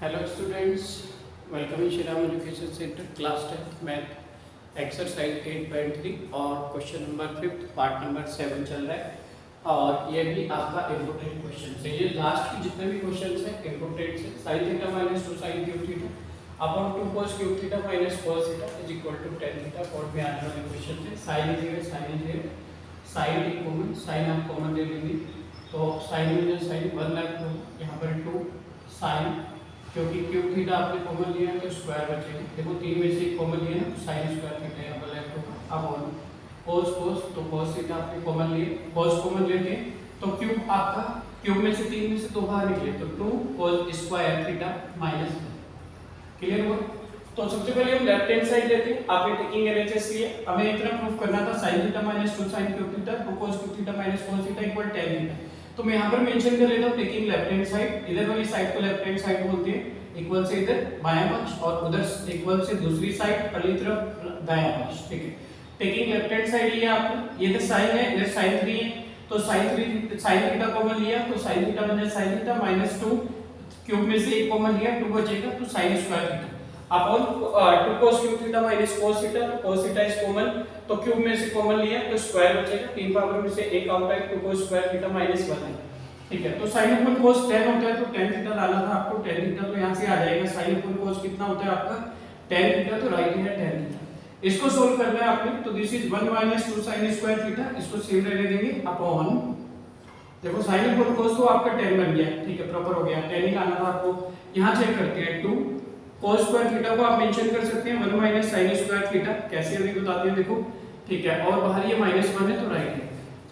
Hello students, welcome in Shriram education centre class 10 math exercise 8.3 और question number 5 part number 7 चल रहा है। और ये भी आपका इम्पोर्टेंट क्वेश्चन है। ये लास्ट की जितने भी क्वेश्चन है इम्पोर्टेंट है। sin theta minus 2 sin cube theta upon 2 cos cube theta minus cos theta is equal to tan theta. Code में आने वाले क्वेश्चन है। sin is 0 sin एक कॉमन, sin आप कॉमन ले लेंगे तो sin में sin 1 लाख यहाँ पर 2 sin, क्योंकि क्यूब थीटा आपने कॉमन लिया है तो स्क्वायर बचेगा। देखो 3 में से एक कॉमन लिया है तो sin स्क्वायर थीटा यहाँ पर लेफ्ट होगा। अब ऑन cos cos तो cos थीटा आपने कॉमन लिए, cos कॉमन लेते तो क्यूब आपका क्यूब में से 3 में से 2 बाहर निकले तो 2 cos square theta minus 1। Clear हुआ? तो सबसे पहले हम लेफ्ट हैंड साइड लेते हैं। आपने टेकिंग एलएचएस लिए, हमें इतना प्रूफ करना था sin theta minus 2 sin cube theta 2 cos cube theta minus cos theta equal tan theta. तो मैं यहाँ पर मेंशन कर लेता हूँ टेकिंग लेफ्ट हैंड साइड। इधर वाली साइड को लेफ्ट हैंड साइड बोलते हैं, इक्वल से इधर बायां पक्ष और उधर इक्वल से दूसरी साइड पहली तरफ दायां पक्ष। ठीक है, टेकिंग लेफ्ट हैंड साइड लिया आपने, ये तो sin है, इधर sin 3 है तो sin थीटा कॉमन लिया तो sin थीटा बन जाए sin थीटा माइनस 2, क्यूब में से एक कॉमन लिया 2 बचेगा तो sin square theta upon 2 cos cube theta minus cos theta तो cos थीटा इज कॉमन तो क्यूब में से कॉमन लिया तो स्क्वायर बचेगा। 3 पावर में से एक आउट है 2 cos स्क्वायर थीटा माइनस 1 है। ठीक है, तो sin अपॉन cos tan होता है तो tan थीटा डाला था आपको, tan थीटा तो यहां से आ जाएगा। sin अपॉन cos कितना होता है आपका tan थीटा, तो राइट है tan थीटा। इसको सोल्व करना है आपने तो this is 1 minus 2 sin square theta, इसको सेम रहने देंगे अपॉन, देखो sin अपॉन cos तो आपका tan बन गया। ठीक है, प्रॉपर हो गया। tan ही लाना था आपको, यहां चेक करते हैं 2 cos स्क्वायर थीटा को आप मेंशन कर सकते हैं 1 माइनस sin स्क्वायर थीटा, कैसे अभी बताते हैं देखो। ठीक है, और बाहर ये -1 है तो राइट है,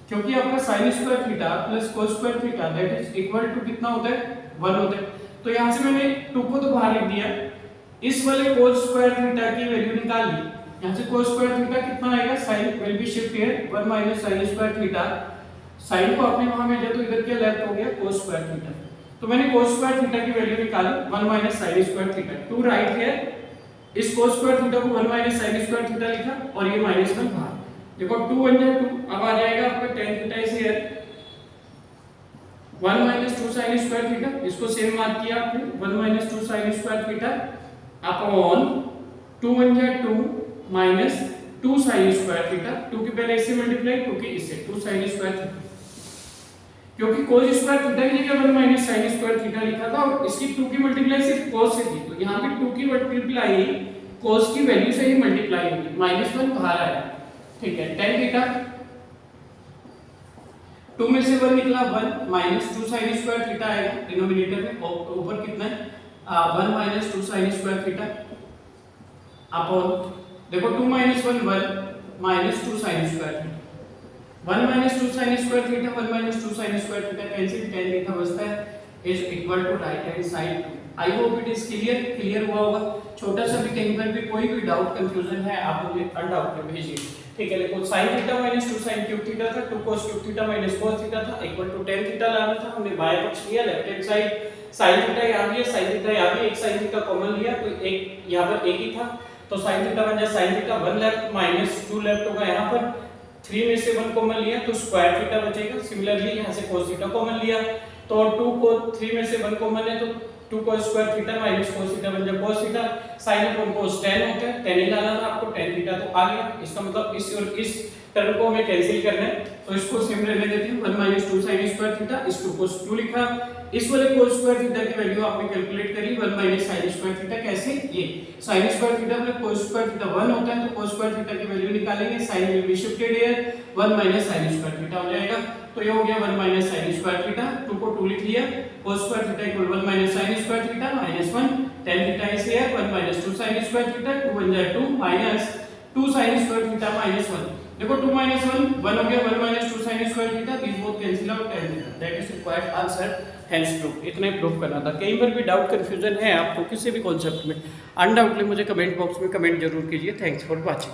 क्योंकि आपका sin square theta plus cos square theta that is equal to कितना होता है 1 होता है। तो यहां से मैंने 2 को तो बाहर लिख दिया, इस वाले cos स्क्वायर थीटा की वैल्यू निकाल ली। यहां से cos स्क्वायर थीटा कितना आएगा, sin will be shift here 1 minus sin square theta. sin को आपने वहां भेजा तो इधर क्या लेफ्ट हो गया cos स्क्वायर थीटा, तो मैंने cos स्क्वायर थीटा की वैल्यू निकाली 1 minus sin square theta. 2 right है, इस cos स्क्वायर थीटा को 1 माइनस sin स्क्वायर थीटा लिखा और ये -1 बाहर। देखो 2 बन जाए 2, अब आ जाएगा आपका tan theta is here 1 minus 2 sin square theta, इसको सेम मार्क किया आपने 1 minus 2 sin square theta upon 2 बन जाए 2 माइनस 2 sin स्क्वायर थीटा। 2 के पहले इससे मल्टीप्लाई 2 के इससे 2 sin स्क्वायर थीटा, क्योंकि cos स्क्वायर थीटा की जगह 1 माइनस sin स्क्वायर थीटा लिखा था और इसकी 2 की मल्टीप्लाई सिर्फ cos से थी, तो यहां पे 2 की मल्टीप्लाई cos की वैल्यू से ही मल्टीप्लाई होगी, -1 बाहर आया। ठीक है, tan थीटा 2 में से 1 निकला 1 माइनस 2 sin स्क्वायर थीटा आएगा डिनोमिनेटर में, और ऊपर कितना है 1 minus 2 sin square theta upon, देखो 2 minus 1 1 minus 2 sin square theta, 1 minus 2 sin square theta 1 minus 2 sin square theta cancel, tan theta बचता है is equal to right hand side. I hope it is clear हुआ होगा। छोटा सा भी कहीं पर भी कोई भी डाउट कंफ्यूजन है आप मुझे अनडाउट में भेजिए। ठीक है, देखो sin theta minus 2 sin cube theta था, 2 cos cube theta minus cos theta था इक्वल टू tan थीटा लाना था, हमने बाएं पक्ष लिया left hand side, sin theta यहां भी है sin थीटा यहां भी, एक sin थीटा कॉमन लिया तो एक यहां पर एक ही था तो sin थीटा बन जाए sin theta 1 left minus 2 left होगा, यहां पर 3 में से 1 कॉमन लिया तो स्क्वायर थीटा बचेगा। सिमिलरली यहां से cos थीटा कॉमन लिया तो 2 को 3 में से 1 कॉमन है तो 2 cos square theta minus cos theta बन जाए cos theta. sin upon cos tan होता है, tan ही लाना था आपको, tan थीटा तो आ गया। इसका मतलब इस और इस टर्म को हमें कैंसिल करना है तो इसको सेम रहने देते हैं 1 माइनस 2 sin स्क्वायर थीटा, इस 2 को 2 लिखा, इस वाले cos स्क्वायर थीटा की वैल्यू आपने कैलकुलेट करी 1 माइनस sin स्क्वायर थीटा, कैसे ये sin square theta plus cos square theta 1 होता है तो cos स्क्वायर थीटा की वैल्यू निकालेंगे, sin will be shifted here 1 minus sin square theta हो जाएगा। तो ये हो गया 1 माइनस sin स्क्वायर थीटा, 2 को 2 लिख लिया, cos square theta equal 1 minus sin square theta -1, tan theta is here 1 minus 2 sin square theta, 2 बन जाए 2 माइनस 2 sin स्क्वायर थीटा -1। देखो 2 माइनस 1 1 हो गया, 1 minus 2 sin square theta, this both cancel out, tan theta that is required answer, hence proof. इतना ही proof करना था। कहीं पर भी डाउट कंफ्यूजन है आपको किसी भी कॉन्सेप्ट में, अनडाउटली मुझे कमेंट बॉक्स में कमेंट जरूर कीजिए। Thanks for watching.